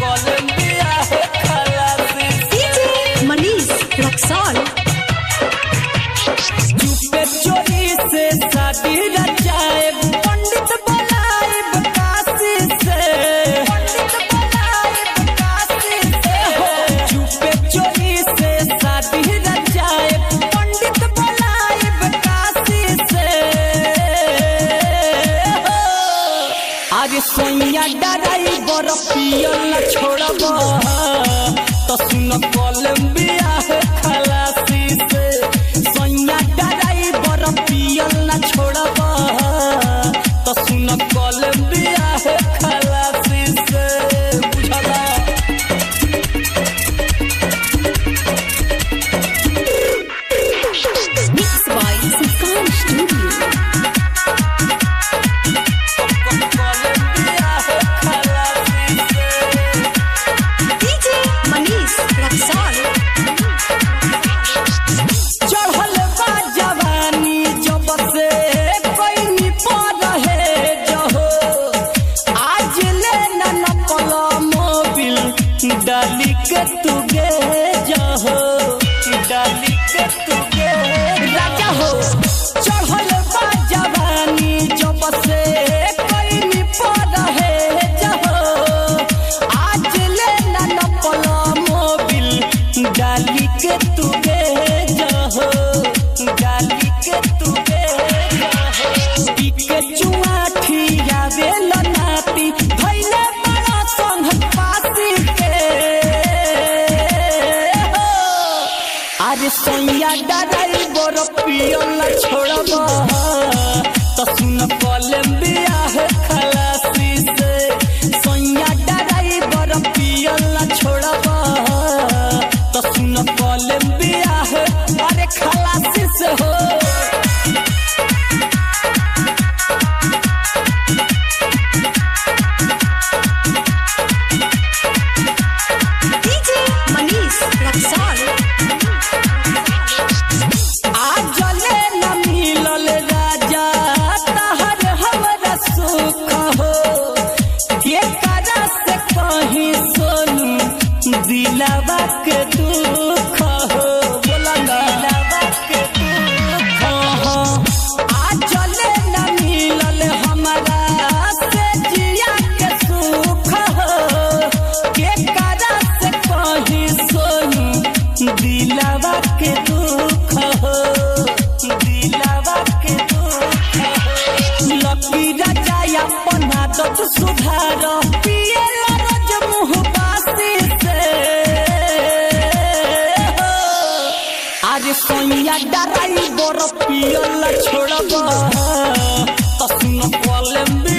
Colombia है खलासी DJ Manish Raxaul चुपे चोरी से शादी रचाए पंडित बुलाए काशी से चुपे चोरी से शादी रचाए पंडित बुलाए काशी से आज सोइया डराई बर पियल न छोड़ब तो सुन कोलंबिया है खलासी से सोइया डराई बर पियल न छोड़ब तो सुन कोलंबिया है खलासी से बुझला मिक्स बाय सिस्कान स्टूडियो कोलंबिया है खलासी से डीजे मनीष रक्सौल चढ़ल बा जवानी जब से पैनी पर है जहो आज ले न पल मोबिल डाली के तुगे जहो डाली के तुगे राजा हो चढ़ल बा जवानी जब से पैनी पर है जहो आज ले न पल मोबिल डाली के तुगे जहो डाली के तुगे जहो टिके चुआठी आवे लनाती भइले बड़ा संग पासी के आज सोइया डराई बर पियल छोड़ब तो सुन कोलंबिया है खलासी से सोइया डराई बर पियल छोड़ब तो सुन कोलंबिया है अरे खलासी से हो डीजे मनीष रक्सौल आज ले न मिलल राजा तहर हमरा सुख हो के करा से कहीं सोनू दिलवा के दुख हो बोला ना दिलवा के दुख हो आज ले न मिलल हमरा से जिया के सुख हो के करा से कहीं सोनू दिलवा के दुख हो दिलवा के दुख हो लकी राजा अपन आदत सुधार पिए रोज मुँह बासी से आज सोइया डराई बर पियल छोड़ब तो सुन कोलंबिया